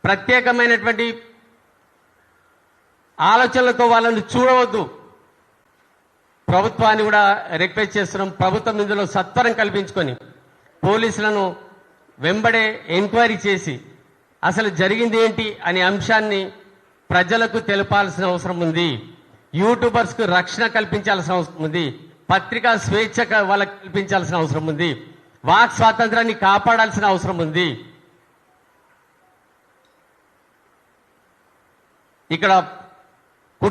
ప్రత్యేకమైనటువంటి ఆలోచనలతో వాళ్ళని చూడవద్దు. ప్రభుత్వాన్ని కూడా రిక్వెస్ట్ చేస్తున్నాం. ప్రభుత్వం ఇందులో సత్వరం కల్పించుకొని పోలీసులను వెంబడే ఎంక్వైరీ చేసి అసలు జరిగింది ఏంటి అనే అంశాన్ని ప్రజలకు తెలపాల్సిన అవసరం ఉంది. యూట్యూబర్స్కు రక్షణ కల్పించాల్సిన అవసరం ఉంది. పత్రికా స్వేచ్ఛ వాళ్ళకి కల్పించాల్సిన అవసరం ఉంది. వాక్ స్వాతంత్రాన్ని కాపాడాల్సిన అవసరం ఉంది. ఇక్కడ